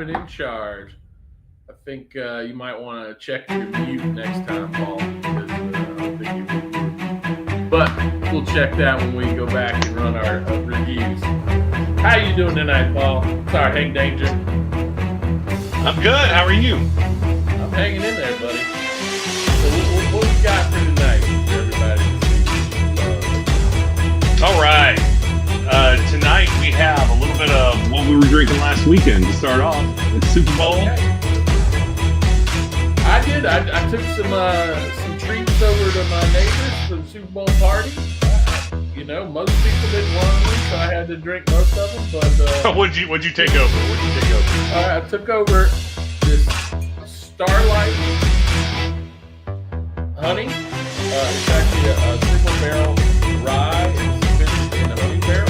and in charge. I think you might want to check your mute next time, Paul. Because, I don't think you will. But we'll check that when we go back and run our reviews. How you doing tonight, Paul? Sorry, Hank Danger. I'm good. How are you? I'm hanging in there, buddy. So what we got for tonight, everybody? All right. Tonight we have a little bit of what we were drinking last weekend to start off. It's Super Bowl. Okay. I did. I took some treats over to my neighbors for the Super Bowl party. Most people didn't want them, so I had to drink most of them. But what'd you take over? I took over this Starlight Honey. It's actually a single barrel rye. It's finished in a honey barrel.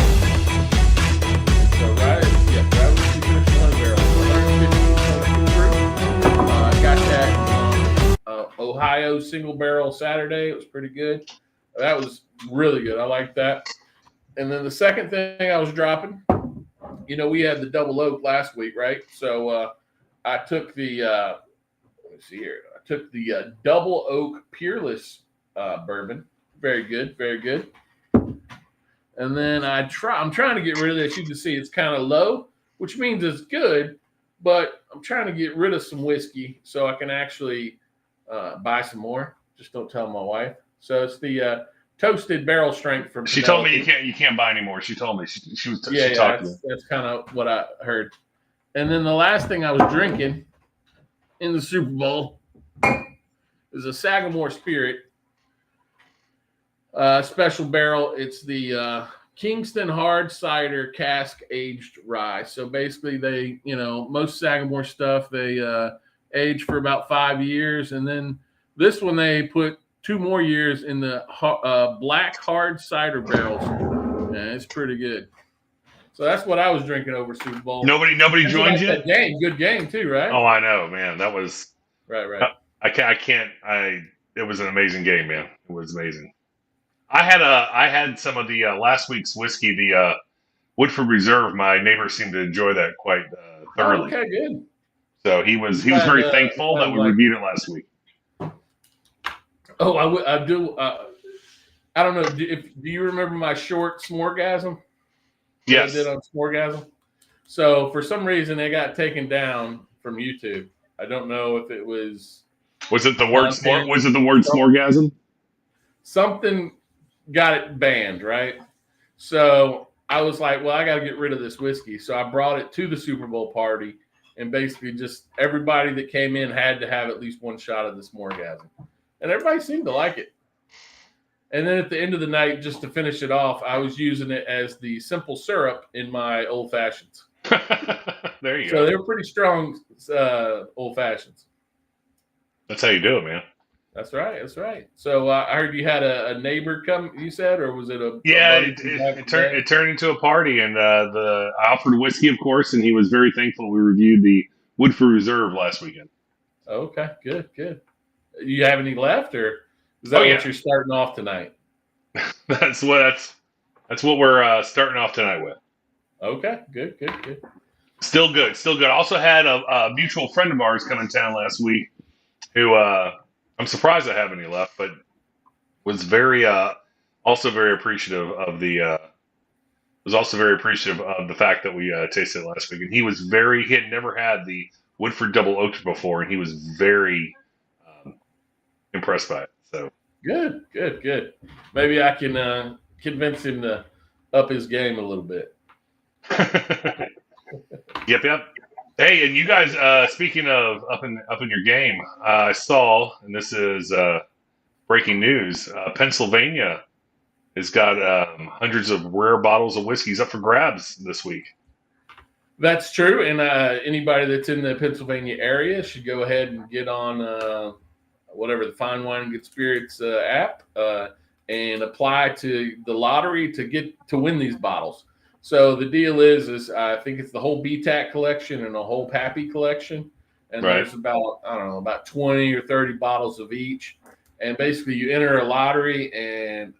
So rye was finished in a honey barrel. 150 proof. I got that Ohio single barrel Saturday. It was pretty good. That was really good. I like that. And then the second thing I was dropping, we had the double oak last week, right? So I took the let me see here. I took the double oak peerless bourbon. Very good, very good. And then I'm trying to get rid of this. You can see it's kind of low, which means it's good, but I'm trying to get rid of some whiskey so I can actually buy some more. Just don't tell my wife. So it's the toasted barrel strength from. She told me you can't buy anymore. She told me she was talking. That's kind of what I heard. And then the last thing I was drinking in the Super Bowl is a Sagamore Spirit special barrel. It's the Kingston Hard Cider Cask Aged Rye. So basically, they most Sagamore stuff they age for about 5 years, and then this one they put 2 more years in the black hard cider barrels. Yeah, it's pretty good. So that's what I was drinking over Super Bowl. Nobody joined you? That game, good game too, right? Oh, I know, man. That was right. It was an amazing game, man. It was amazing. I had some of the last week's whiskey, the Woodford Reserve. My neighbor seemed to enjoy that quite thoroughly. Oh, okay, good. So he was very thankful that we reviewed it last week. Oh, I do. I don't know. Do you remember my short Smorgasm? Yes. I did on Smorgasm. So for some reason, it got taken down from YouTube. I don't know if it was. Was it the word Smorgasm? Something got it banned, right? So I was like, well, I got to get rid of this whiskey. So I brought it to the Super Bowl party, and basically just everybody that came in had to have at least one shot of the Smorgasm. And everybody seemed to like it. And then at the end of the night, just to finish it off, I was using it as the simple syrup in my old fashions. There you go. So they were pretty strong old fashions. That's how you do it, man. That's right. So I heard you had a neighbor come, you said, or was it a... Yeah, it turned into a party, and I offered whiskey, of course, and he was very thankful we reviewed the Woodford Reserve last weekend. Okay, good. You have any left, or is that what you're starting off tonight? That's what we're starting off tonight with. Okay, good. Still good. I also had a mutual friend of ours come in town last week, who I'm surprised I have any left, but was also very appreciative of the fact that we tasted it last week, and he had never had the Woodford Double Oaked before, and he was very impressed by it. So good. Maybe I can convince him to up his game a little bit. Yep. Hey, and you guys, speaking of up in your game, I saw, and this is breaking news, Pennsylvania has got hundreds of rare bottles of whiskeys up for grabs this week. That's true, and anybody that's in the Pennsylvania area should go ahead and get on whatever the Fine Wine and Good Spirits app and apply to the lottery to win these bottles. So the deal is I think it's the whole BTAC collection and a whole Pappy collection, and there's about 20 or 30 bottles of each. And basically, you enter a lottery, and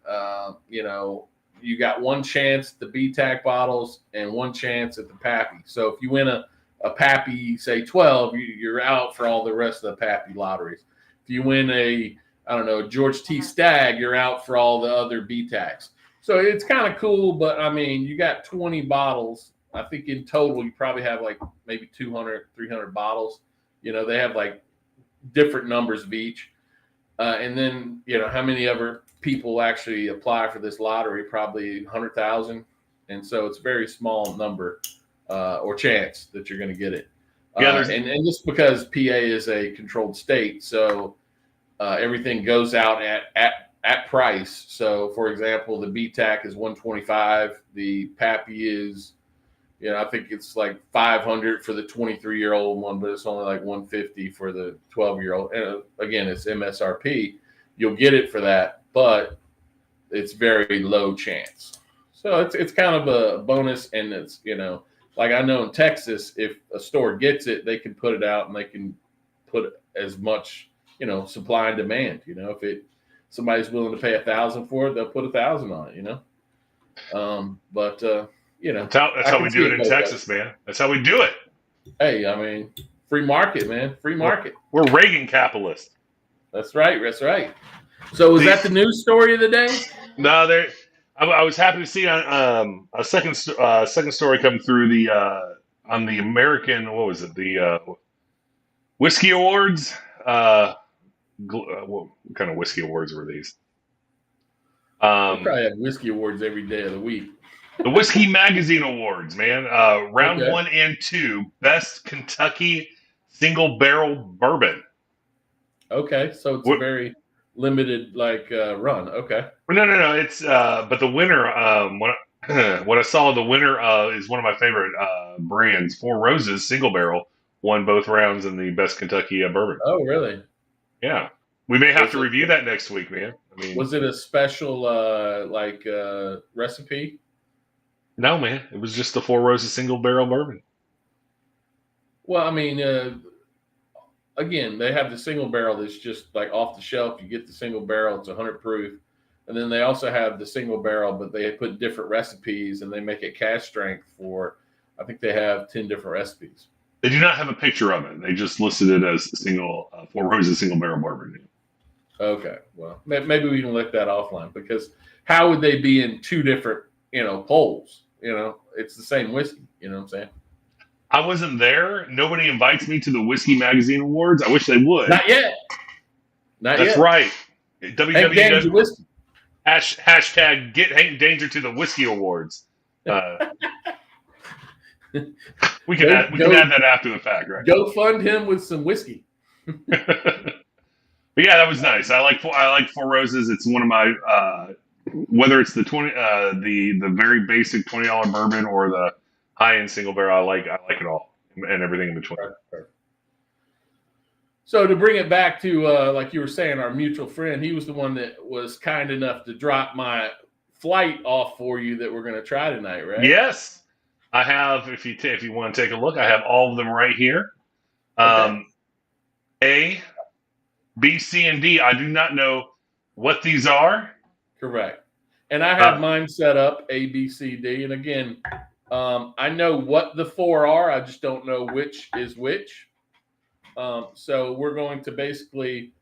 you got one chance at the BTAC bottles and one chance at the Pappy. So if you win a a Pappy, say 12, you're out for all the rest of the Pappy lotteries. If you win a George T. Stagg, you're out for all the other BTACs. So it's kind of cool, but I mean, you got 20 bottles. I think in total, you probably have like maybe 200, 300 bottles. They have like different numbers of each. And then, how many other people actually apply for this lottery? Probably 100,000. And so it's a very small number or chance that you're going to get it. And just because PA is a controlled state, so everything goes out at price. So, for example, the BTAC is $125. The Pappy is, I think it's like $500 for the 23-year-old one, but it's only like $150 for the 12-year-old. And again, it's MSRP. You'll get it for that, but it's very low chance. So it's kind of a bonus, and it's like I know in Texas, if a store gets it, they can put it out and they can put as much supply and demand. If somebody's willing to pay $1,000 for it, they'll put $1,000 on it. That's how we do it in Texas, man. That's how we do it. Hey, I mean, free market, man. Free market. We're Reagan capitalists. That's right. So was that the news story of the day? No, I was happy to see a second story come through on the American, what was it, the Whiskey Awards. What kind of whiskey awards were these? We probably have whiskey awards every day of the week. The Whiskey Magazine Awards, man. Round 1 and 2, Best Kentucky Single Barrel Bourbon. Okay, so it's a very limited run. Okay. No. It's but the winner. What I saw, the winner is one of my favorite brands. Four Roses Single Barrel won both rounds in the Best Kentucky Bourbon. Oh, really? Yeah. We may have to review that next week, man. I mean, was it a special recipe? No, man. It was just the Four Roses Single Barrel Bourbon. Well, I mean, again, they have the single barrel that's just like off the shelf. You get the single barrel; it's 100 proof, and then they also have the single barrel, but they put different recipes and they make it cask strength for. I think they have 10 different recipes. They do not have a picture of it. They just listed it as Four Roses Single Barrel Bourbon. Okay, well, maybe we can let that offline, because how would they be in two different, polls? It's the same whiskey. You know what I'm saying? I wasn't there. Nobody invites me to the Whiskey Magazine Awards. I wish they would. Not yet. That's right. www. Hashtag get Hank Danger to the Whiskey Awards. We can add that after the fact, right? Go fund him with some whiskey. But yeah, that was nice. I like Four Roses. It's one of my whether it's the very basic $20 bourbon or the high end single barrel. I like it all and everything in between. Right. So to bring it back to like you were saying, our mutual friend, he was the one that was kind enough to drop my flight off for you that we're going to try tonight, right? Yes, I have. If you want to take a look, I have all of them right here. Okay. A, B, C, and D. I do not know what these are. Correct. And I have mine set up A, B, C, D. And again, I know what the four are. I just don't know which is which. So we're going to basically,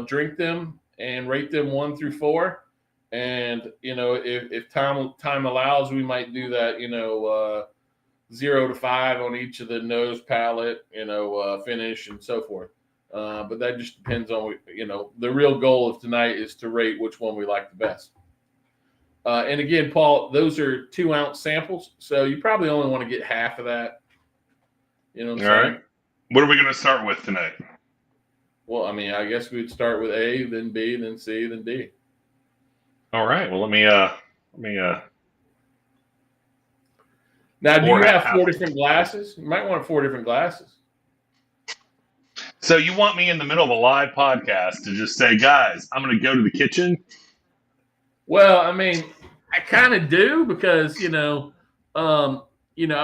drink them and rate them 1 through 4. And, if time allows, we might do that, 0 to 5 on each of the nose, palate, finish and so forth. But that just depends on, the real goal of tonight is to rate which one we like the best. And again, Paul, those are 2-ounce samples. So you probably only want to get half of that. You know what I'm saying? Right. What are we going to start with tonight? Well, I mean, I guess we'd start with A, then B, then C, then D. All right. Well, let me. Now, do you have 4 different glasses? You might want 4 different glasses. So you want me in the middle of a live podcast to just say, guys, I'm going to go to the kitchen? Well, I mean, I kind of do because, I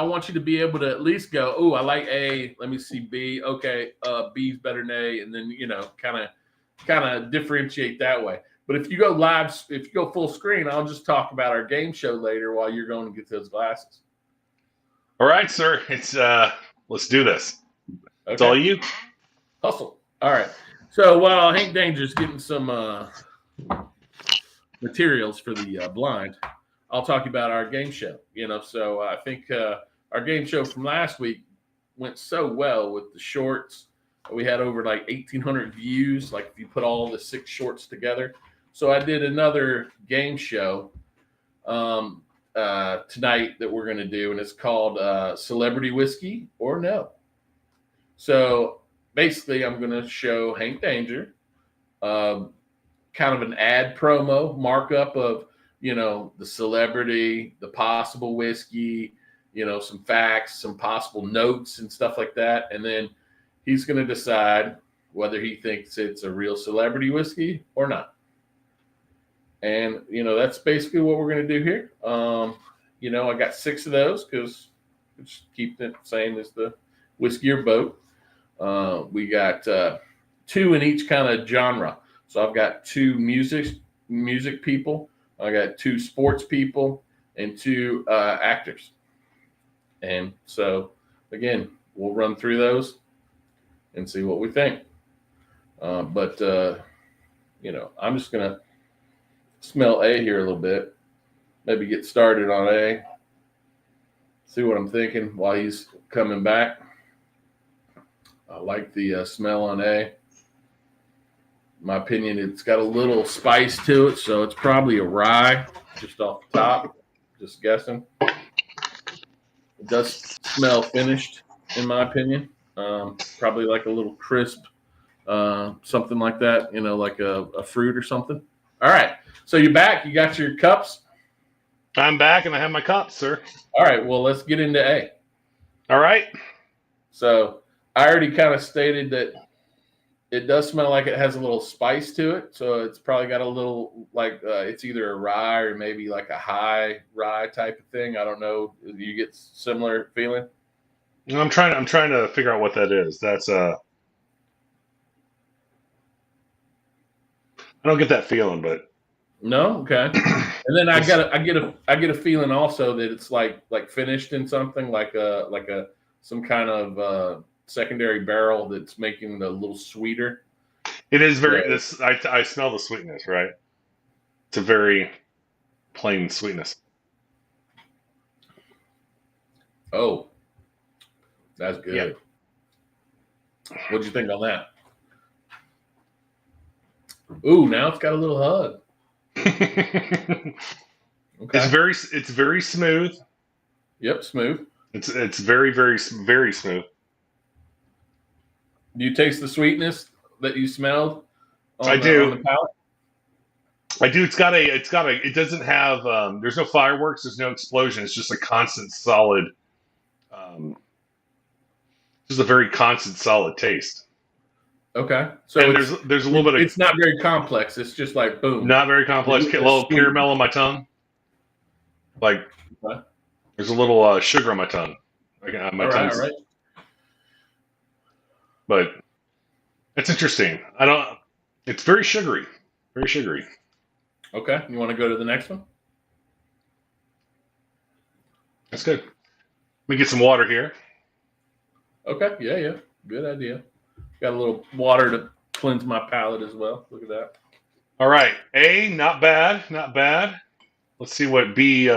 want you to be able to at least go, oh, I like A. Let me see B. Okay, B's better than A. And then, kind of differentiate that way. But if you go live, if you go full screen, I'll just talk about our game show later while you're going to get those glasses. All right, sir. It's let's do this. It's Okay. all you. Hustle. All right. So while Hank Danger's getting some materials for the blind, I'll talk about our game show. So I think our game show from last week went so well with the shorts. We had over like 1,800 views, like if you put all the 6 shorts together. So I did another game show tonight that we're going to do, and it's called Celebrity Whiskey or No. So basically, I'm going to show Hank Danger kind of an ad promo markup of, the celebrity, the possible whiskey, some facts, some possible notes and stuff like that. And then he's going to decide whether he thinks it's a real celebrity whiskey or not. And, that's basically what we're going to do here. I got 6 of those because just keep it the same as the whiskey or boat. We got 2 in each kind of genre. So I've got 2 music people. I got 2 sports people and 2 actors. And so, again, we'll run through those and see what we think. I'm just going to smell A here a little bit. Maybe get started on A. See what I'm thinking while he's coming back. I like the smell on A. In my opinion, it's got a little spice to it, so it's probably a rye just off the top. Just guessing. It does smell finished, in my opinion. Probably like a little crisp, something like that, like a fruit or something. All right. So you're back. You got your cups? I'm back, and I have my cups, sir. All right. Well, let's get into A. All right. So I already kind of stated that it does smell like it has a little spice to it. So it's probably got a little it's either a rye or maybe like a high rye type of thing. I don't know. You get similar feeling? I'm trying to figure out what that is. That's I don't get that feeling, but no, okay. And then I get a feeling also that it's like finished in something like some kind of secondary barrel that's making it a little sweeter. it is very. I smell the sweetness, right? It's a very plain sweetness. Oh, that's good. Yep. What'd you think on that? Ooh, now it's got a little hug. Okay. It's very smooth. Yep, smooth. It's very, very, very smooth. Do you taste the sweetness that you smelled? I do. On the palate? I do. It doesn't have. There's no fireworks. There's no explosion. It's just a constant, solid. Just a very constant, solid taste. Okay. So and there's a little bit of. It's not very complex. It's just like boom. Not very complex. A little sweet. caramel on my tongue. Like Okay. there's a little sugar on my tongue. All right. But it's interesting. It's very sugary. Very sugary. Okay. You want to go to the next one? That's good. Let me get some water here. Okay. Yeah. Good idea. Got a little water to cleanse my palate as well. Look at that. All right. A, not bad. Not bad. Let's see what B,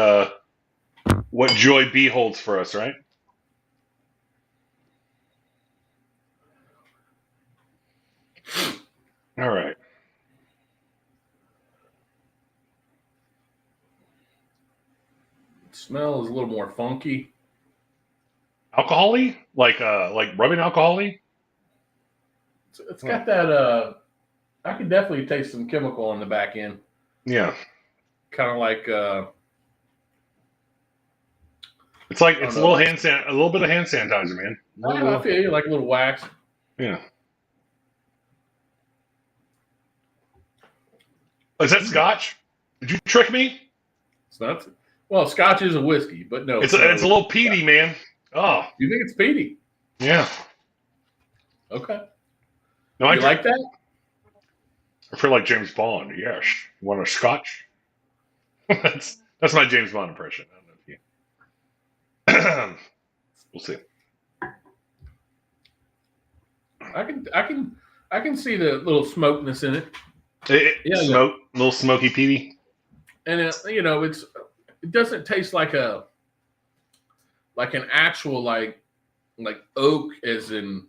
what joy B holds for us, right? All right. Smell is a little more funky. Alcohol-y? Like rubbing alcohol-y? It's got that. I can definitely taste some chemical on the back end. Yeah. Kind of like. It's like a little a little bit of hand sanitizer, man. I feel you, like a little wax. Yeah. Is that Scotch? Did you trick me? It's not. Well, Scotch is a whiskey, but no. It's a little peaty, man. Oh. You think it's peaty? Yeah. Okay. No, you like that? I feel like James Bond. Yes. You want a Scotch? that's my James Bond impression. I don't know if you. We'll see. I can see the little smokiness in it. Little smoky peaty. And it doesn't taste like an actual like oak, as in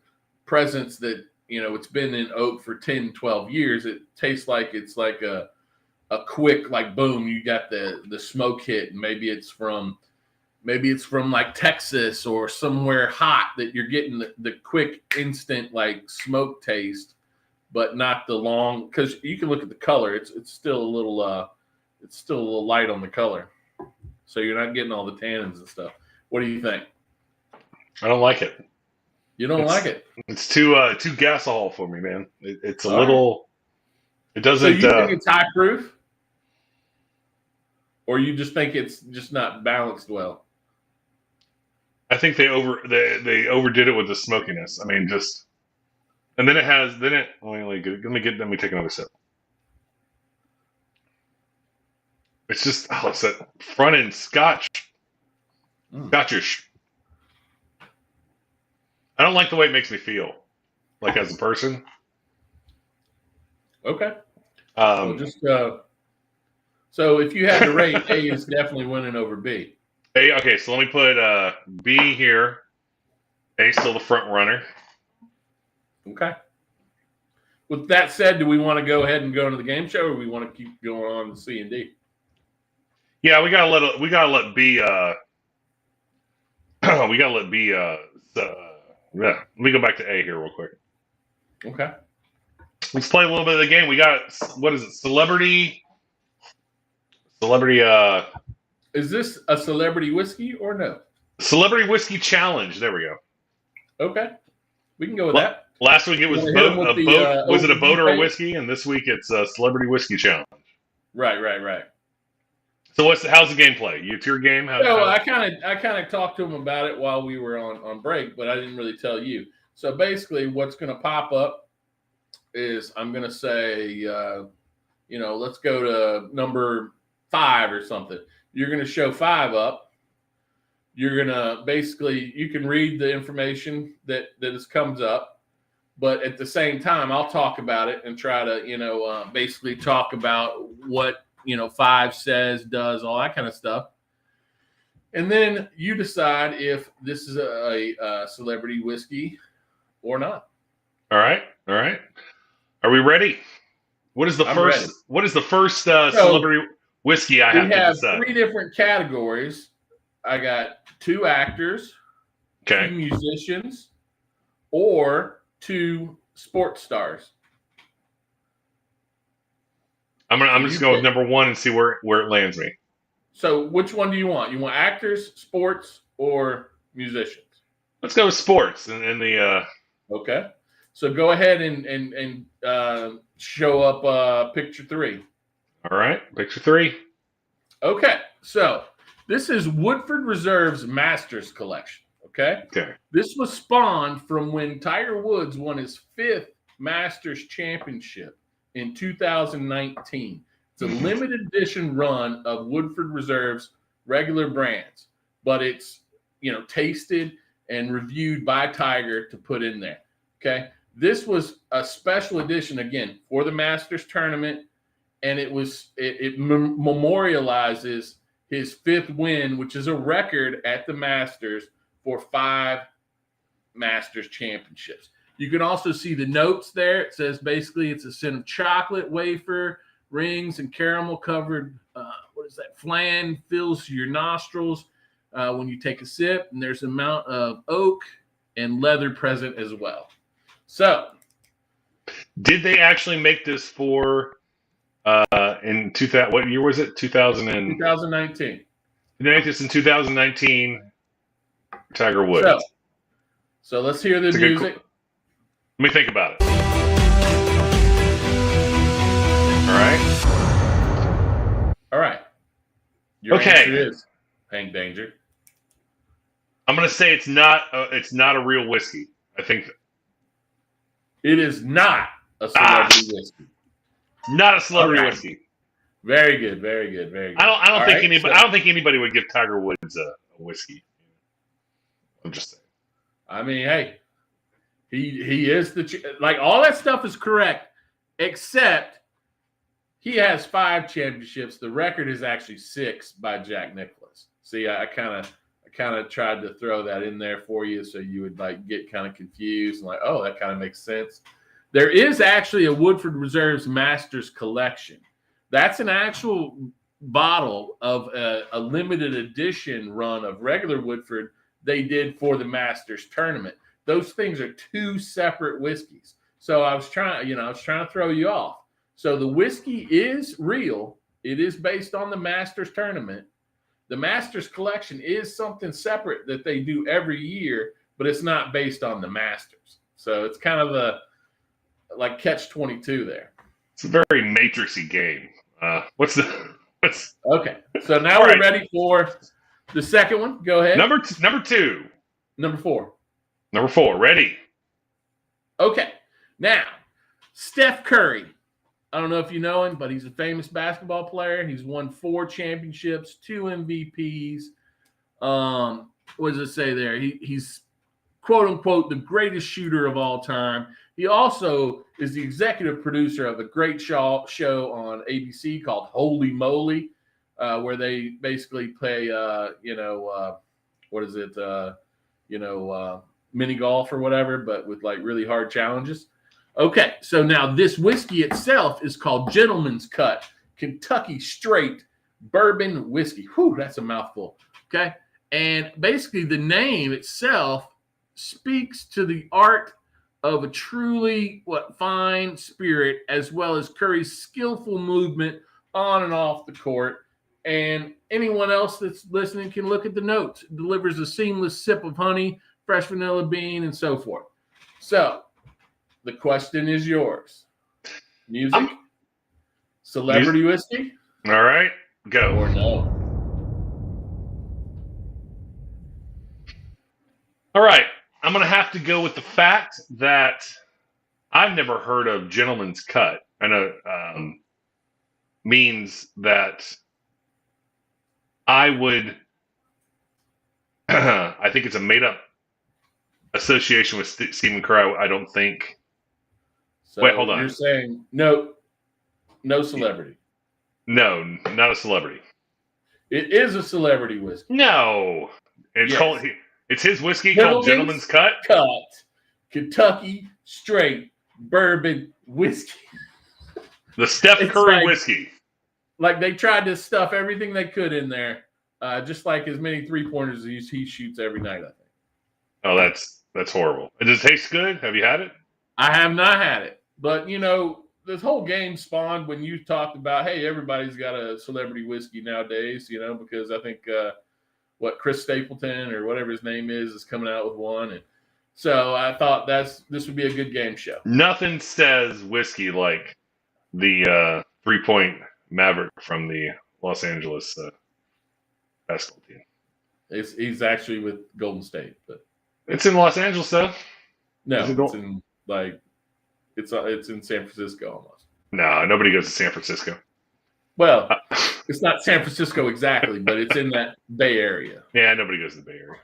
presence that it's been in oak for 10, 12 years. It tastes like it's like a quick, like, boom, you got the smoke hit, and maybe it's from like Texas or somewhere hot that you're getting the quick instant like smoke taste, but not the long, because you can look at the color. It's still a little light on the color, so you're not getting all the tannins and stuff. What do you think? I don't like it. You don't like it? It's too gasohol for me, man. It's a all little. Right. It doesn't. So you think it's high proof, or you just think it's just not balanced well? I think they overdid it with the smokiness. I mean, just, and then let me take another sip. It's just, it's that front end Scotchish. I don't like the way it makes me feel, like as a person. Okay. So if you had to rate, A is definitely winning over B. A, okay, so let me put B here. A still the front runner. Okay. With that said, do we want to go ahead and go into the game show, or we want to keep going on to C and D? Yeah, we gotta let B. We gotta let B. Yeah, let me go back to A here real quick. Okay. Let's play a little bit of the game. We got, what is it? Celebrity. Is this a celebrity whiskey or no? Celebrity Whiskey Challenge. There we go. Okay. We can go with that. Last week it was a boat or a whiskey, and this week it's a Celebrity Whiskey Challenge. Right. So how's the gameplay? It's your game? I kind of talked to him about it while we were on break, but I didn't really tell you. So basically what's going to pop up is I'm going to say, let's go to number 5 or something. You're going to show 5 up. You're going to you can read the information that comes up, but at the same time, I'll talk about it and try to, basically talk about what, 5 says, does, all that kind of stuff. And then you decide if this is a celebrity whiskey or not. All right. Are we ready? What is the first celebrity whiskey I have to decide? We have 3 different categories. I got 2 actors, 2 musicians, or 2 sports stars. I'm just going with number 1 and see where it lands me. So which one do you want? You want actors, sports, or musicians? Let's go with sports and the. Okay. So go ahead and show up picture 3. All right, picture 3. Okay, so this is Woodford Reserve's Masters Collection. Okay. This was spawned from when Tiger Woods won his 5th Masters Championship in 2019. It's a limited edition run of Woodford Reserve's regular brands, but it's tasted and reviewed by Tiger to put in there. Okay. This was a special edition again for the Masters tournament, and it memorializes his 5th win, which is a record at the Masters for 5 Masters championships. You can also see the notes there. It says basically it's a scent of chocolate, wafer, rings, and caramel covered, flan fills your nostrils when you take a sip. And there's an amount of oak and leather present as well. So, did they actually make this for in 2000? What year was it? 2019. Did they make this in 2019? Tiger Woods. So let's hear the music. Let me think about it. All right. Your answer is Hank Danger. I'm going to say it's not a real whiskey. I think it is not a celebrity whiskey. Not a celebrity whiskey. Very good. I don't think anybody would give Tiger Woods a whiskey. I'm just saying. I mean, hey, he is like all that stuff is correct, except he has 5 championships. The record is actually 6 by Jack Nicklaus. See, I kind of tried to throw that in there for you so you would like get kind of confused and like, oh, that kind of makes sense. There is actually a Woodford Reserve's Masters collection. That's an actual bottle of a limited edition run of regular Woodford they did for the Masters tournament. Those things are 2 separate whiskeys. So I was trying to throw you off. So the whiskey is real. It is based on the Masters tournament. The Masters collection is something separate that they do every year, but it's not based on the Masters. So it's kind of a like catch-22 there. It's a very matrixy game. What's okay? So now we're ready for the second one. Go ahead. Number 2. Number 4. Number 4. Ready? Okay. Now, Steph Curry. I don't know if you know him, but he's a famous basketball player. He's won 4 championships, 2 MVPs. What does it say there? He's quote unquote the greatest shooter of all time. He also is the executive producer of a great show on ABC called Holy Moly, where they basically play, mini golf or whatever, but with like really hard challenges. Okay, so now this whiskey itself is called Gentleman's Cut Kentucky Straight Bourbon Whiskey. Whew, that's a mouthful. Okay, and basically the name itself speaks to the art of a truly fine spirit, as well as Curry's skillful movement on and off the court. And anyone else that's listening can look at the notes. It delivers a seamless sip of honey, fresh vanilla bean, and so forth. So the question is yours. Music? Celebrity whiskey? All right, go. Or no? All right. I'm going to have to go with the fact that I've never heard of Gentleman's Cut. I know means that I would, I think it's a made-up association with Stephen Curry. I don't think. So wait, hold on. You're saying no celebrity. No, not a celebrity. It is a celebrity whiskey. No. It's his whiskey called Gentleman's Cut? Cut Kentucky Straight Bourbon Whiskey. The Steph Curry whiskey. Like they tried to stuff everything they could in there, just like as many 3-pointers as he shoots every night, I think. Oh, that's horrible. Does it taste good? Have you had it? I have not had it. But, this whole game spawned when you talked about, hey, everybody's got a celebrity whiskey nowadays, because I think Chris Stapleton or whatever his name is coming out with one. And so I thought this would be a good game show. Nothing says whiskey like the 3-point Maverick from the Los Angeles basketball team. He's actually with Golden State, but it's in Los Angeles, though. No, it's in San Francisco almost. No, nobody goes to San Francisco. Well, it's not San Francisco exactly, but it's in that Bay Area. Yeah, nobody goes to the Bay Area.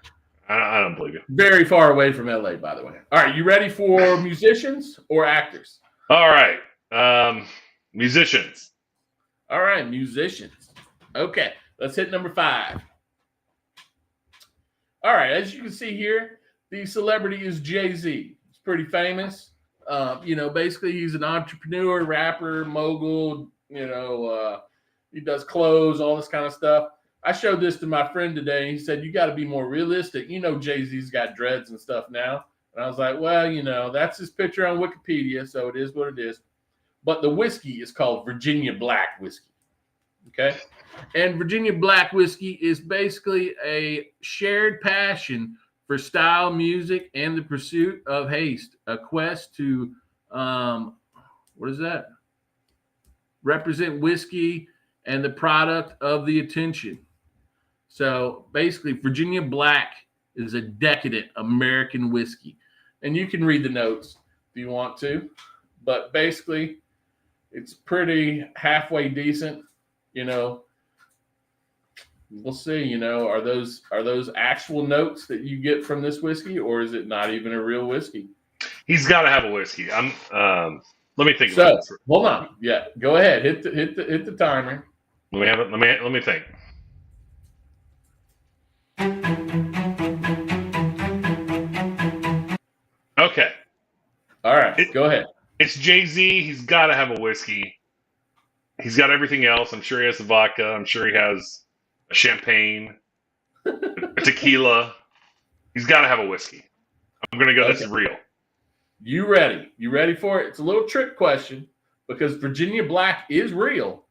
I don't believe you. Very far away from LA, by the way. All right, you ready for musicians or actors? All right, musicians. All right, musicians. Okay, let's hit number 5. All right, as you can see here, the celebrity is Jay-Z. He's pretty famous. Basically he's an entrepreneur, rapper, mogul. He does clothes, all this kind of stuff. I showed this to my friend today, and he said, you got to be more realistic. Jay-Z's got dreads and stuff now. And I was like, well, that's his picture on Wikipedia, so it is what it is. But the whiskey is called Virginia Black whiskey. Okay? And Virginia Black whiskey is basically a shared passion for style, music, and the pursuit of haste, a quest to, represent whiskey and the product of the attention. So basically, Virginia Black is a decadent American whiskey. And you can read the notes if you want to. But basically, it's pretty halfway decent. we'll see. You know, are those actual notes that you get from this whiskey, or is it not even a real whiskey? He's got to have a whiskey. Let me think about So this. hold on. Yeah, go ahead. Hit the timer. Let me have it. Let me think. Okay. All right, go ahead. It's Jay-Z. He's got to have a whiskey. He's got everything else. I'm sure he has the vodka. I'm sure he has a champagne, a tequila. He's got to have a whiskey. I'm going to go, This is real. You ready? You ready for it? It's a little trick question because Virginia Black is real,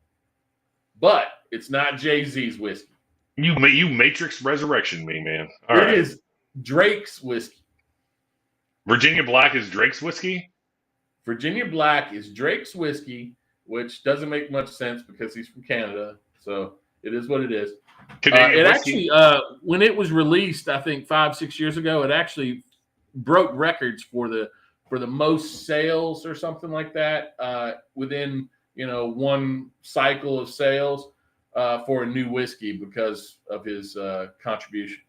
but it's not Jay-Z's whiskey. You Matrix Resurrection me, man. All it right. is Drake's whiskey. Virginia Black is Drake's whiskey? Virginia Black is Drake's whiskey, which doesn't make much sense because he's from Canada. So it is what it is. Canadian whiskey? When it was released, I think 5-6 years ago, it actually broke records for the most sales or something like that within one cycle of sales for a new whiskey because of his contribution.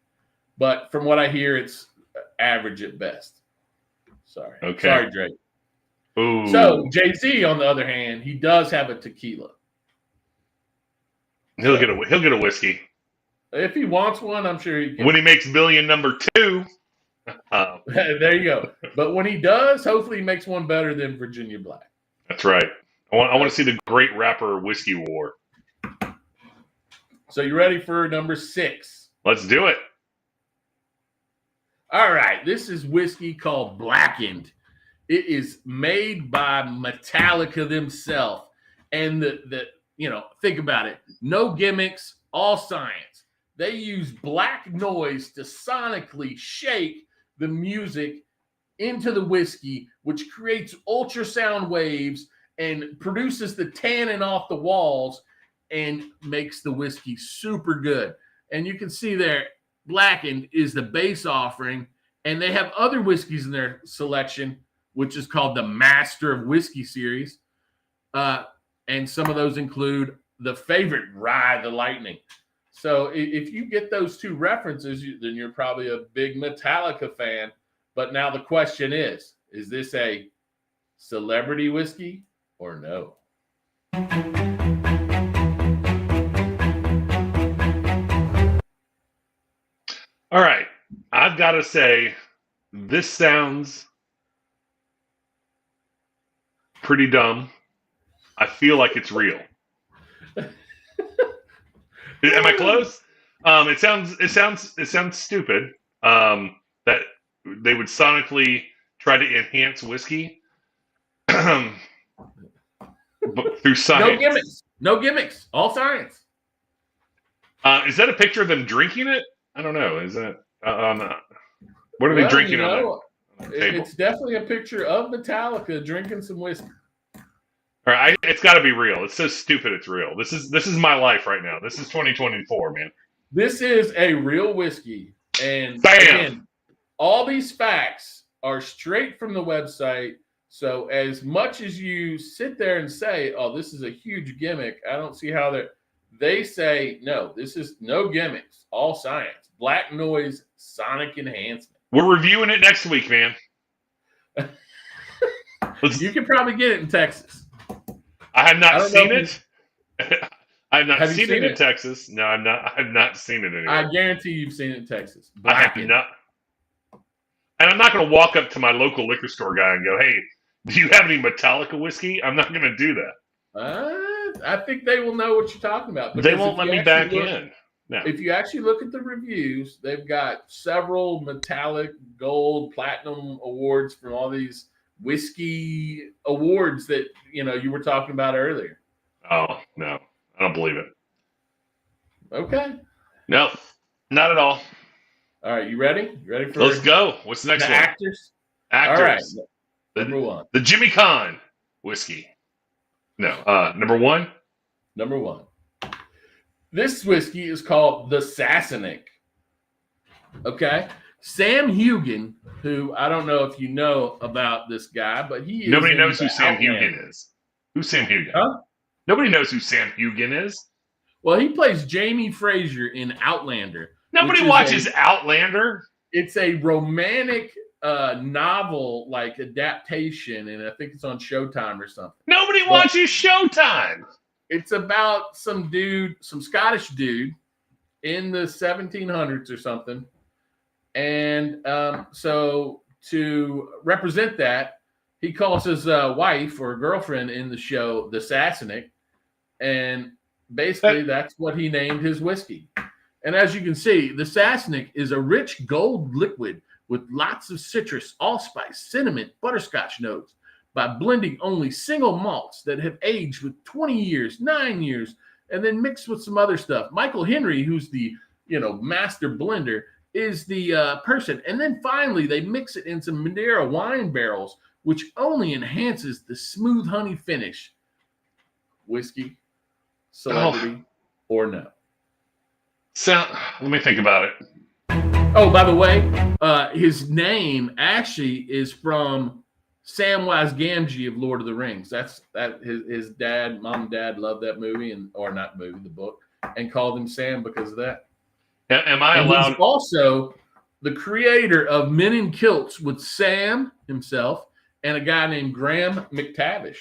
But from what I hear, it's average at best. Sorry. Okay. Sorry, Drake. Ooh. So Jay-Z, on the other hand, he does have a tequila. He'll get a whiskey. If he wants one, I'm sure he can. When he makes billion number 2. There you go. But when he does, hopefully he makes one better than Virginia Black. That's right. I want to see the great rapper whiskey war. So you ready for number 6? Let's do it. All right. This is whiskey called Blackened. It is made by Metallica themselves. And think about it. No gimmicks, all science. They use black noise to sonically shake the music into the whiskey, which creates ultrasound waves and produces the tannin off the walls and makes the whiskey super good. And you can see there, Blackened is the base offering, and they have other whiskeys in their selection, which is called the Master of Whiskey series. And some of those include the favorite Rye the Lightning. So if you get those two references, then you're probably a big Metallica fan. But now the question is this a celebrity whiskey or no? All right. I've got to say, this sounds pretty dumb. I feel like it's real. Am I close? It sounds stupid. That they would sonically try to enhance whiskey, but through science. No gimmicks. All science. Is that a picture of them drinking it? I don't know. Is that what are they drinking on the table? It's definitely a picture of Metallica drinking some whiskey. All right, it's got to be real. It's so stupid. It's real. This is my life right now. This is 2024, man. This is a real whiskey, and bam! Again, all these facts are straight from the website. So as much as you sit there and say, "Oh, this is a huge gimmick," I don't see how they say no. This is no gimmicks, all science. Black noise, sonic enhancement. We're reviewing it next week, man. You can probably get it in Texas. I have not seen it. I have not seen it in it? Texas. No, I'm not. I have not seen it anywhere. I guarantee you've seen it in Texas. I have not. And I'm not going to walk up to my local liquor store guy and go, "Hey, do you have any Metallica whiskey?" I'm not going to do that. I think they will know what you're talking about. They won't let me back in. No. If you actually look at the reviews, they've got several metallic, gold, platinum awards from all these whiskey awards that you were talking about earlier. Oh no, I don't believe it. Okay. No, not at all. All right, you ready? You ready for? Let's go. What's the next one? Actors. Actors. All right. Number 1. The Jimmy Kahn whiskey. No. Number 1. Number 1. This whiskey is called the Sassenach. Okay. Sam Hugan, who I don't know if you know about this guy, but he is. Nobody knows who Sam Hugan is. Who's Sam Hugan? Huh? Nobody knows who Sam Hugan is. Well, he plays Jamie Fraser in Outlander. Nobody watches Outlander. It's a romantic novel like adaptation, and I think it's on Showtime or something. Nobody watches Showtime. It's about some Scottish dude in the 1700s or something. And so to represent that, he calls his wife or girlfriend in the show the Sassenach. And basically that's what he named his whiskey. And as you can see, the Sassenach is a rich gold liquid with lots of citrus, allspice, cinnamon, butterscotch notes by blending only single malts that have aged with 20 years, 9 years, and then mixed with some other stuff. Michael Henry, who's the master blender, is the person. And then finally, they mix it in some Madeira wine barrels, which only enhances the smooth honey finish. Whiskey, celebrity, or no? Let me think about it. Oh, by the way, his name actually is from Samwise Gamgee of Lord of the Rings. That's his dad, mom and dad loved that movie, the book, and called him Sam because of that. Am I allowed? He's also the creator of Men in Kilts with Sam himself and a guy named Graham McTavish.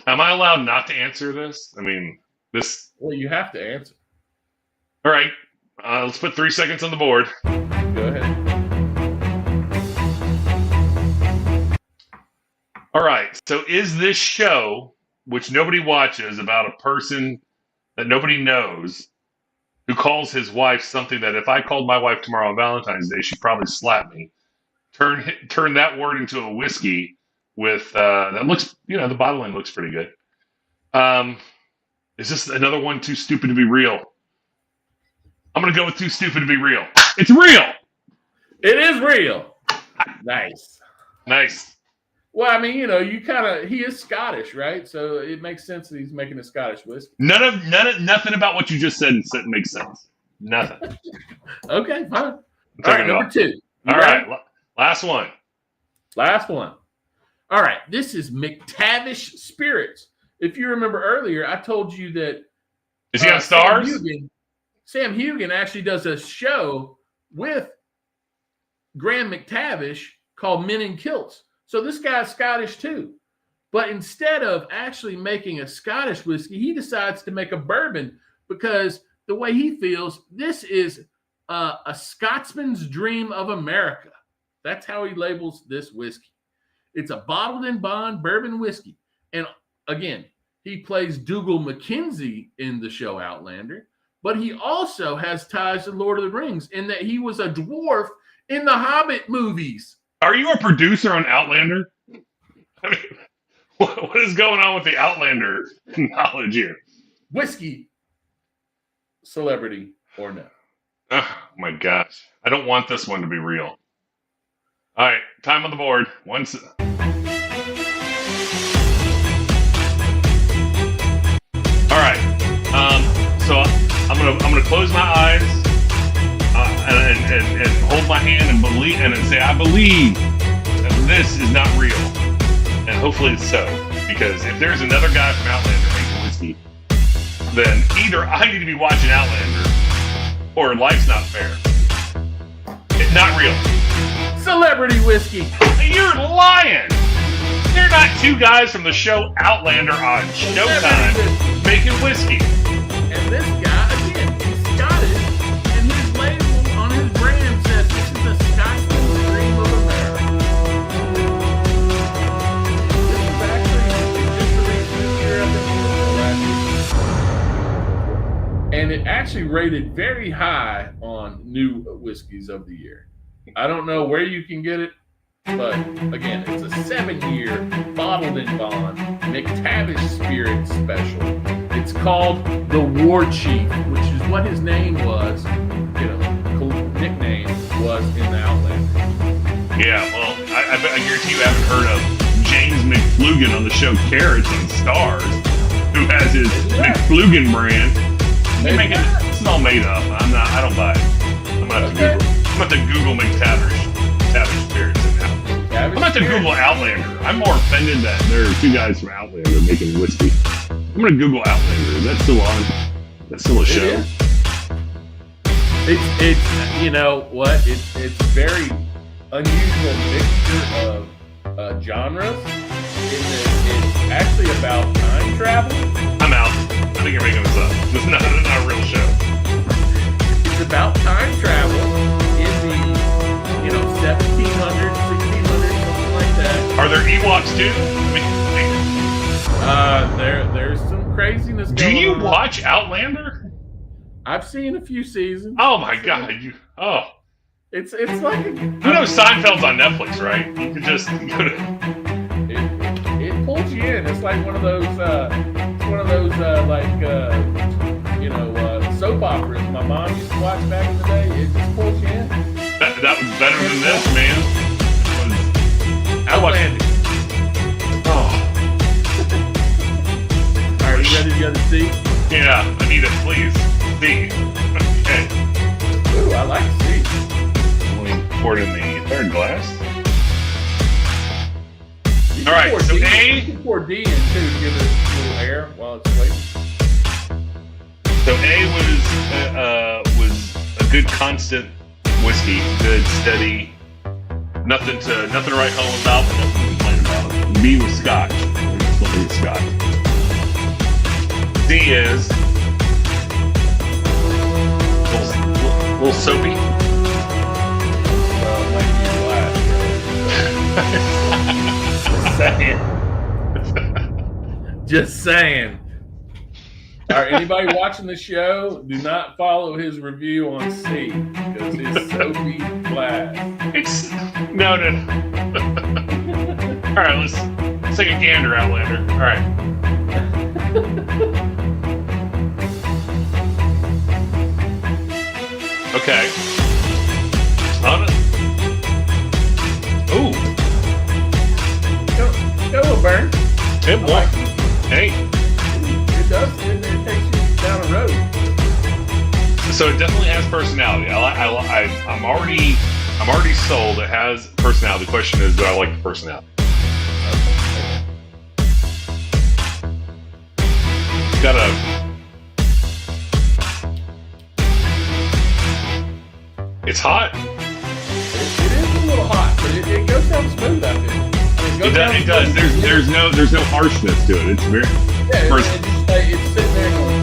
Am I allowed not to answer this? I mean, this. Well, you have to answer. All right. Let's put 3 seconds on the board. Go ahead. All right. So is this show, which nobody watches, about a person that nobody knows who calls his wife something that if I called my wife tomorrow on Valentine's Day, she'd probably slap me? Turn that word into a whiskey with that looks, the bottling looks pretty good. Is this another one too stupid to be real? I'm going to go with too stupid to be real. It's real. It is real. Nice. Well, I mean, he is Scottish, right? So it makes sense that he's making a Scottish whiskey. Nothing about what you just said makes sense. Nothing. Okay, fine. All right, number 2. All right, last one. All right, this is McTavish Spirits. If you remember earlier, I told you that. Is he on Stars? Sam Hugan actually does a show with Graham McTavish called Men in Kilts. So this guy's Scottish too. But instead of actually making a Scottish whiskey, he decides to make a bourbon because the way he feels, this is a Scotsman's dream of America. That's how he labels this whiskey. It's a bottled in bond bourbon whiskey. And again, he plays Dougal Mackenzie in the show Outlander. But he also has ties to Lord of the Rings in that he was a dwarf in the Hobbit movies. Are you a producer on Outlander? I mean, what is going on with the Outlander knowledge here? Whiskey, celebrity, or no? Oh, my gosh. I don't want this one to be real. All right, time on the board. All right. So I'm gonna close my eyes and hold my hand and believe and say I believe that this is not real, and hopefully it's so. Because if there's another guy from Outlander making whiskey, then either I need to be watching Outlander or life's not fair. It's not real. Celebrity whiskey. You're lying. They're not two guys from the show Outlander on Showtime making whiskey. And this guy, again, he's Scottish, and his label on his brand says this is the Scotsman's dream of America. This is actually just released this year, and it actually rated very high on new whiskeys of the year. I don't know where you can get it, but again, it's a 7-year bottled in bond McTavish Spirit special. It's called the War Chief, which is what his name was, nickname was in the Outlander. Yeah, well, I guarantee you haven't heard of James McFlugan on the show Carrots on Stars, who has his McFlugan brand. It's all made up. I don't buy it. I'm gonna have to Google McTavish Spirits now. I'm going to Google Outlander. I'm more offended that there are two guys from Outlander making whiskey. I'm going to Google Outlander. Is that still on? It's still a show. It is. It's you know what? It's very unusual mixture of genres. It's actually about time travel. I'm out. I think you're making this up. This is not a real show. It's about time travel in the 1700s, 1600s, something like that. Are there Ewoks too? There's some craziness going on. Do you watch Outlander? I've seen a few seasons. Oh my god! It's like you know Seinfeld's on Netflix, right? You can just go to. It pulls you in. It's like one of those soap operas my mom used to watch back in the day. It just pulls you in. That was better than this, man. Outlandish. Oh. All right, you ready to go to C? Yeah, I need it, please. C. Okay. Ooh, I like C. Only poured in the third glass. All right, so D, A. You can pour D in too to give it a little air while it's waiting. So A was a good constant whiskey, good steady, nothing to write home about, but nothing to complain about. B was Scotch. Something with Scotch. D is a little soapy. Well, might be glass, bro. Just saying. All right, anybody watching the show, do not follow his review on C because it's soapy glass. No. All right, let's take a gander, Outlander. All right. Okay. Ooh. Go, Burn. It won't. Hey. It does. It takes you down a road. So it definitely has personality. I'm already sold. It has personality. The question is, do I like the personality? It's got It's hot. It is a little hot, but it goes down smooth out there. It does. There's no harshness to it. It's very. Yeah, it's sitting there going,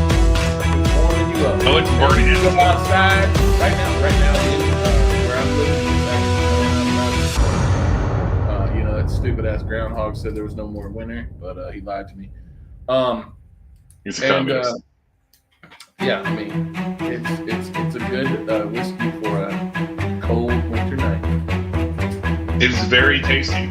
it's warming you up. Oh, it's burning you it. go outside right now where I'm living. That stupid ass groundhog said there was no more winter, but he lied to me. He's a communist. Yeah, I mean, it's a good whiskey for a cold winter night. It is very tasty.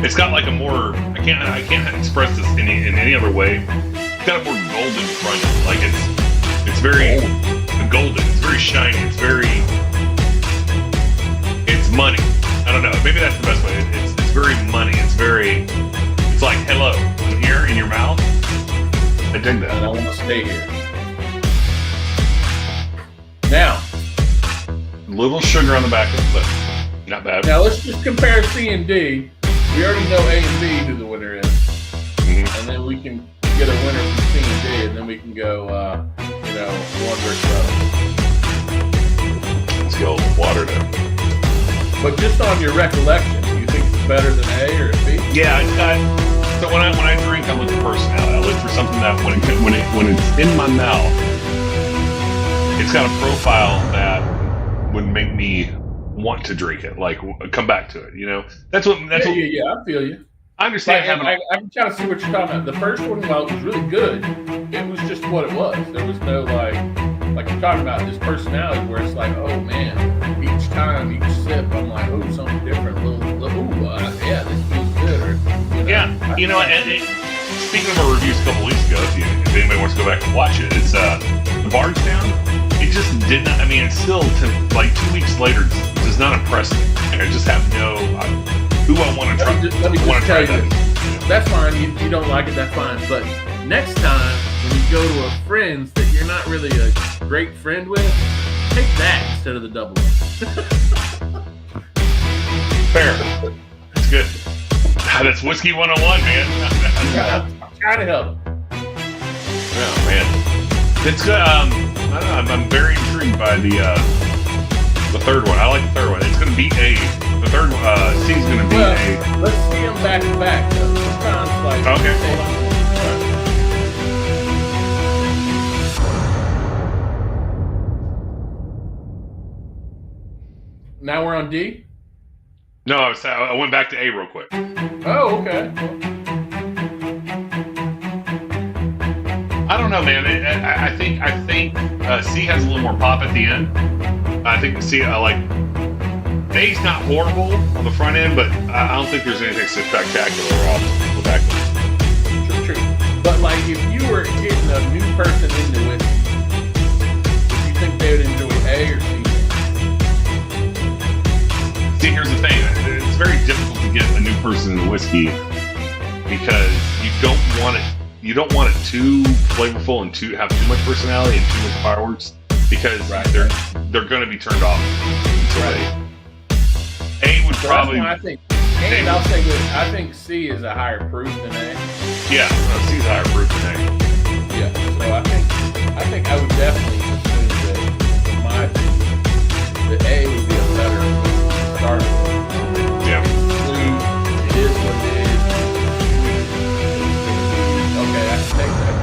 It's got like a more I can't express this in any other way. It's got a more golden front. Like it's very golden. It's very shiny. It's money. I don't know. Maybe that's the best way. It's very money. It's like hello in here in your mouth. I dig that. And I want to stay here. Now, a little sugar on the back of the lip. Not bad. Now let's just compare C and D. We already know A and B who the winner is. Mm-hmm. And then we can get a winner from C and D, and then we can go, one versus other. Let's go water down. But just on your recollection, do you think it's better than A or B? Yeah, it's got. So when I drink, I look for personality. I look for something that when it's in my mouth, it's got a profile that would make me want to drink it, like come back to it. That's what. Yeah, I feel you. I understand. I can kind of see what you're talking about. The first one, while it was really good, it was just what it was. There was no like you're talking about this personality where it's like, oh man, each time, each sip, I'm like, oh, something different. Yeah, this feels good. Or, speaking of our reviews a couple weeks ago, if anybody wants to go back and watch it, it's the Bardstown. It just did not. I mean, it's still 2 weeks later does not impress me. I just have no. Who I want to try. Let me just tell you this. That's fine. You don't like it. That's fine. But next time when you go to a friend's that you're not really a great friend with, take that instead of the double. Fair. That's good. That's whiskey 101, man. I'm trying to help. It's good. I don't know. I'm very intrigued by the third one. I like the third one. It's going to beat A. The third C is going to beat A. Let's see them back to back. Sometimes, like, okay. Now we're on D? No, I went back to A real quick. Oh, okay. I don't know, man. I think C has a little more pop at the end. I think C, A's not horrible on the front end, but I don't think there's anything spectacular off the back end. True. But like, if you were getting a new person into it, do you think they would enjoy A or C? See, here's the thing. It's very difficult to get a new person into whiskey because you don't want it too flavorful and have too much personality and too much fireworks because they're going to be turned off. A would probably. I think, and I'll say this: I think C is a higher proof than A. Yeah, C is a higher proof than A. Yeah, so I think I would definitely assume that, in my opinion, that A would be a better start. Yeah. It is what it is. Okay, I can take that.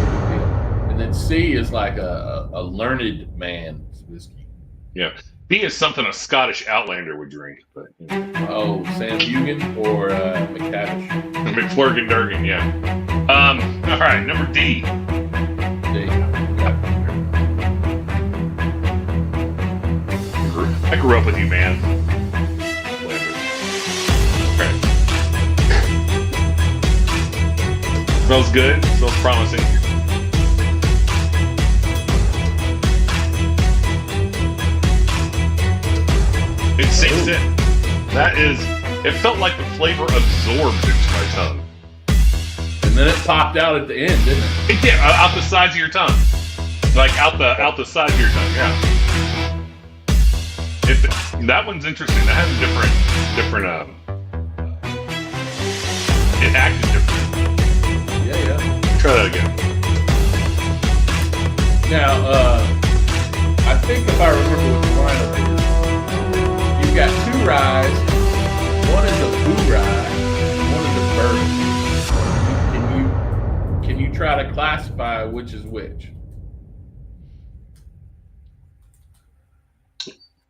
And then C is like a learned man's whiskey. Yeah. B is something a Scottish Outlander would drink, but Oh, Sam Hugan or McTavish? McFlurgan Durgan, yeah. All right, number D. I grew up with you, man. Okay. Smells good. Smells promising. It sinks in. It felt like the flavor absorbed into my tongue. And then it popped out at the end, didn't it? It did, out the sides of your tongue. Like out the sides of your tongue, yeah. That one's interesting. That has a different it acted different. Yeah. Try that again. Now, I think if I remember what the lineup is, you've got two ryes. One is a blue rye, one is a bourbon. Can you try to classify which is which?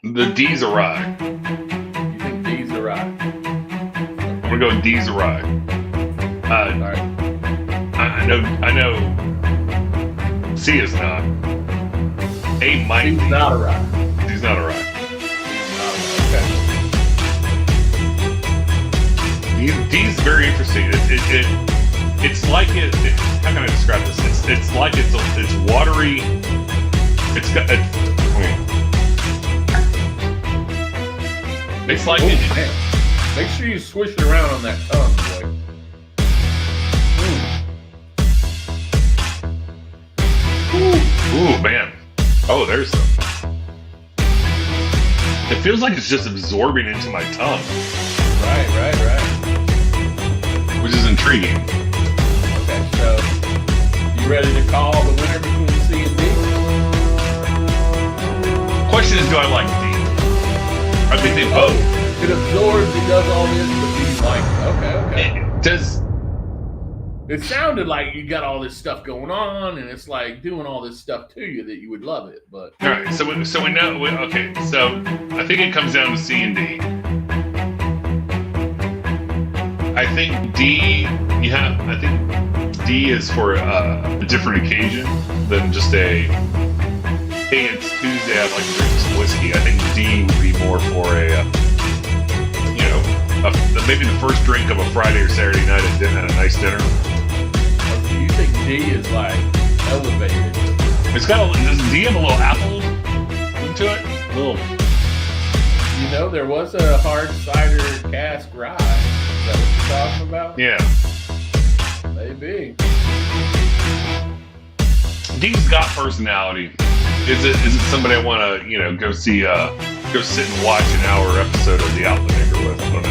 The D's a rye. You think D's a rye? I'm gonna go with D's a rye. All right. I know. C is not. A might D's be. not a rye. D's not a rye. Okay. D's very interesting. It's like it. How can I describe this? It's like it's watery. It's got. It's like it. Make sure you swish it around on that tongue, boy. Ooh, man. Oh, there's some. It feels like it's just absorbing into my tongue. Right. Which is intriguing. Okay, so you ready to call the winner between C and D? Question is, do I like D? I think they both. It absorbs, it does all this, but do you like it? Okay. It does. It sounded like you got all this stuff going on, and it's like doing all this stuff to you that you would love it, but... All right, so we know... Okay, so I think it comes down to C and D. I think D... I think D is for a different occasion than just a... Hey, it's Tuesday, I'd like to drink some whiskey. I think D would be more for maybe the first drink of a Friday or Saturday night at a nice dinner. Do you think D is like elevated? Does D have a little apple into it? A little. You know, there was a hard cider cask rye. Is that what you're talking about? Yeah. Maybe. D's got personality. Is it somebody I want to go see go sit and watch an hour episode of The Outlander with? I don't know.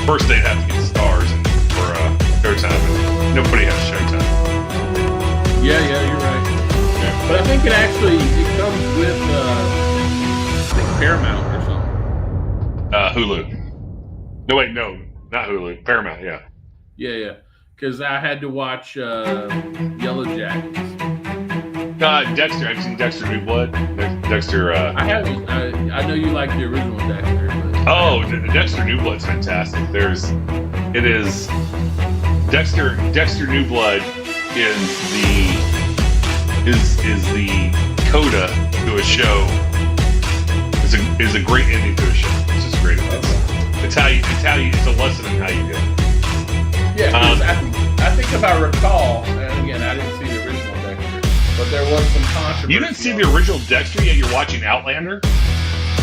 First they'd have to get stars for Showtime, and nobody has Showtime. But I think it comes with I think Paramount or something. Hulu. No, wait, no, not Hulu. Paramount, yeah. Yeah. Because I had to watch Yellow Jackets. Dexter. Have you seen Dexter New Blood? Dexter. I haven't. I know you like the original Dexter. But Oh, Dexter New Blood's fantastic. It is Dexter New Blood is the coda to a show. Is a great ending to a show. It's just great. It's how you. It's a lesson in how you do it. Yeah, because I think if I recall, and again, I didn't see the original Dexter, but there was some controversy. You didn't see the original Dexter yet? You're watching Outlander?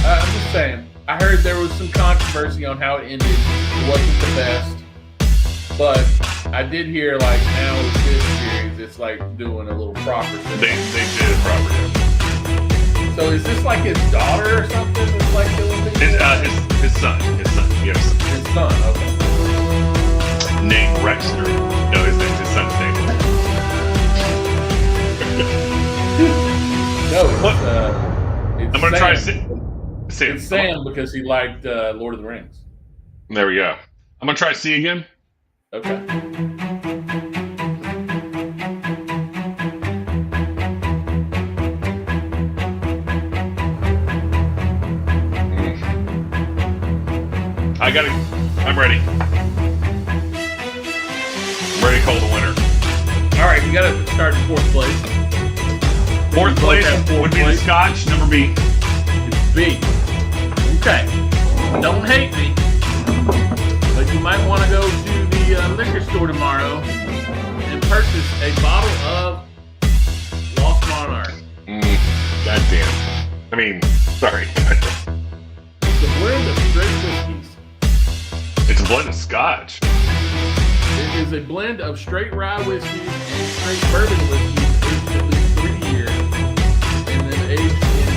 I'm just saying. I heard there was some controversy on how it ended. It wasn't the best, but I did hear like now with this series, it's like doing a little proper. They did it proper. Yeah. So is this like his daughter or something? That's like doing things? His son. Yes. His son. Okay. Named Rexter. No, his son's name. No, it's I'm gonna Sam. try to see. It's Sam because he liked Lord of the Rings. There we go. I'm gonna try to see again. Okay. I'm ready. I'm ready to call the winner. All right, you got to start in fourth place. Fourth place would be the Scotch, number B. It's B. Okay. Don't hate me, but you might want to go to the liquor store tomorrow and purchase a bottle of Lost Monarch. God damn. I mean, sorry. It's a blend of straight whiskeys. It's a blend of Scotch. It is a blend of straight rye whiskeys and straight bourbon whiskeys aged at least 3 years, and then aged in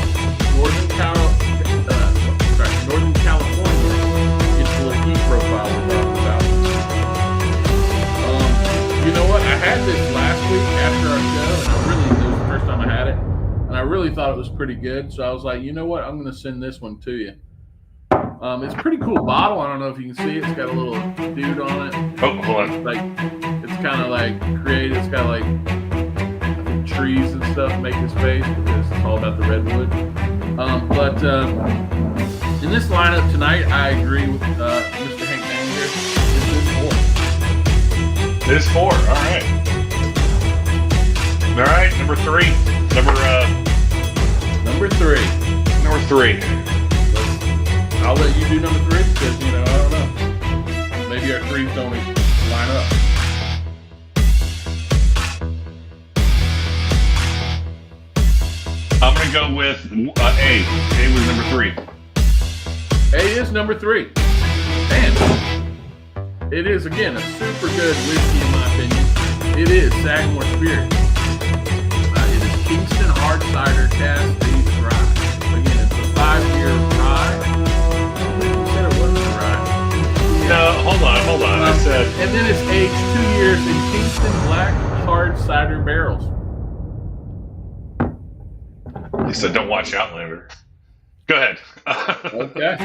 Northern California. Gets the little heat profile we're talking about. You know what? I had this last week after our show, and it was the first time I had it, and I really thought it was pretty good. So I was like, you know what? I'm going to send this one to you. It's a pretty cool bottle. I don't know if you can see it. It's got a little dude on it. Oh, hold on. Like, it's kind of like creative. It's got like, I think, trees and stuff make his face because it's all about the redwood. But in this lineup tonight, I agree with Mr. Hank Danger. It is 4. All right. All right. Number 3. Number 3. I'll let you do number 3 because, I don't know. Maybe our 3s don't line up. I'm going to go with A. A was number 3. A is number 3. And it is, again, a super good whiskey in my opinion. It is Sagamore Spirit. It is Kingston Hard Cider Cask Aged Rye. Again, it's a 5-year rye. No, hold on. I said. And then it's aged 2 years in Kingston Black Hard Cider barrels. You said don't watch Outlander. Go ahead. Okay.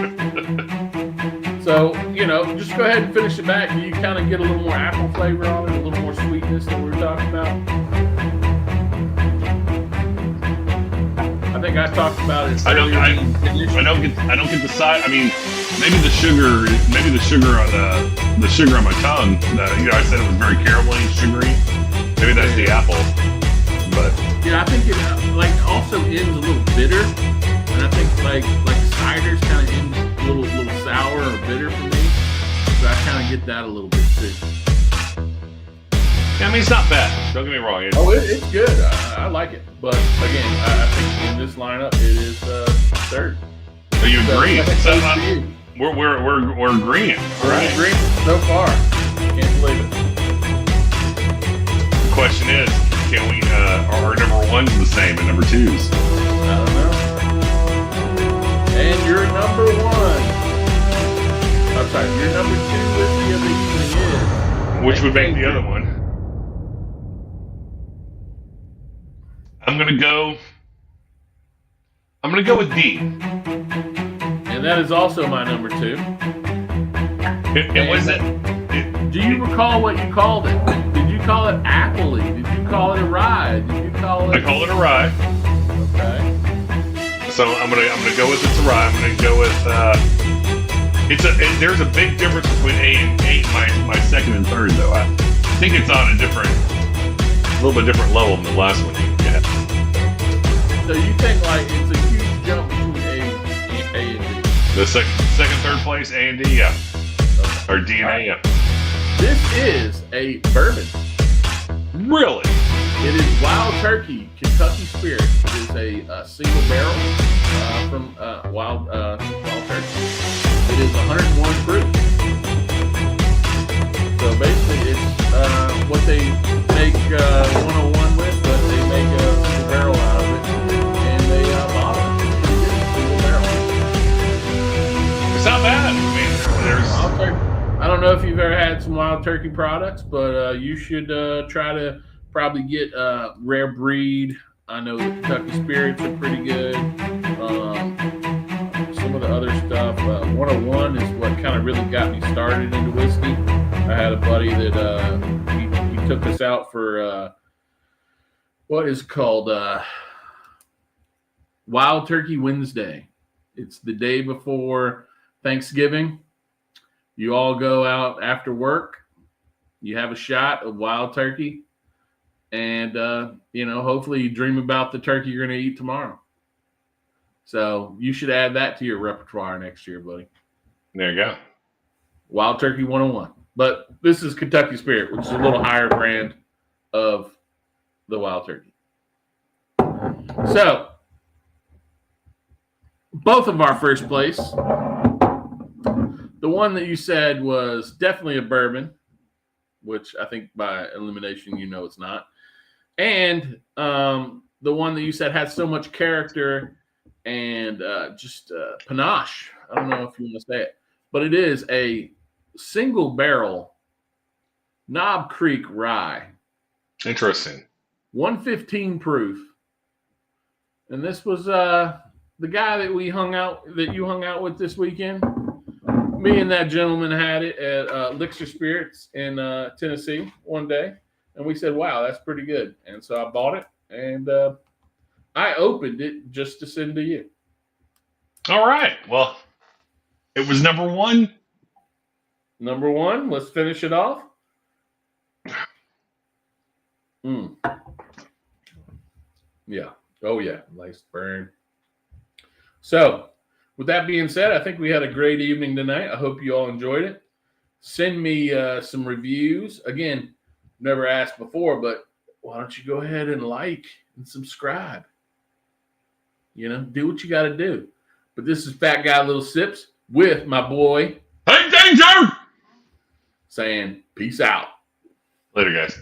So, just go ahead and finish it back. You kind of get a little more apple flavor on it, a little more sweetness that we were talking about. I think I talked about it. I don't get the side. I mean, maybe the sugar on my tongue. I said it was very caramelly, sugary. Maybe that's the apple. But I think it also ends a little bitter, and I think like ciders kind of end a little sour or bitter for me. So I kind of get that a little bit too. Yeah, I mean, it's not bad. Don't get me wrong. It's good. I like it. But again, I think in this lineup, it is third. So you agree? We're agreeing. All right. We're agreeing so far. Can't believe it. The question is, can we? Are our number 1s the same and number 2s? I don't know. And your number 1. I'm sorry. Your number 2 whiskey of the evening is. Which would make the other one? I'm gonna go with D. And that is also my number 2. It was it. Do you recall what you called it? Did you call it appley? Did you call it a rye? Did you call it? I called it a rye. Okay. So I'm gonna go with it's a rye. I'm gonna go with there's a big difference between A and my second and third though. I think it's on a little bit different level than the last one you had. So you think like it's a huge jump between A and D? The second, third place, A and D, yeah. Okay. Or D and A, yeah. This is a bourbon. Really? It is Wild Turkey Kentucky Spirit. It is a single barrel from Wild Turkey. It is 101 proof. So basically, it's what they make 101 with, but they make a single barrel out of it, and they bottle it. Single barrel. It's not bad. I mean, there's Wild Turkey. I don't know if you've ever had some Wild Turkey products, but you should try to probably get Rare Breed. I know the Kentucky Spirits are pretty good. Some of the other stuff. 101 is what kind of really got me started into whiskey. I had a buddy that he took us out for what is called Wild Turkey Wednesday. It's the day before Thanksgiving. You all go out after work. You have a shot of wild turkey. And, hopefully you dream about the turkey you're going to eat tomorrow. So you should add that to your repertoire next year, buddy. There you go. Wild Turkey 101. But this is Kentucky Spirit, which is a little higher brand of the Wild Turkey. So, both of our first place. The one that you said was definitely a bourbon, which I think by elimination you know it's not. And the one that you said had so much character and just panache. I don't know if you want to say it. But it is a single barrel Knob Creek Rye. Interesting. 115 proof. And this was the guy that you hung out with this weekend. Me and that gentleman had it at Elixir Spirits in Tennessee one day, and we said, wow, that's pretty good. And so I bought it, and I opened it just to send to you. All right. Well, it was number 1. Number 1. Let's finish it off. Yeah. Oh, yeah. Nice burn. So, with that being said, I think we had a great evening tonight. I hope you all enjoyed it. Send me some reviews. Again, never asked before, but why don't you go ahead and like and subscribe? Do what you got to do. But this is Fat Guy Little Sips with my boy, Hey, Danger! saying peace out. Later, guys.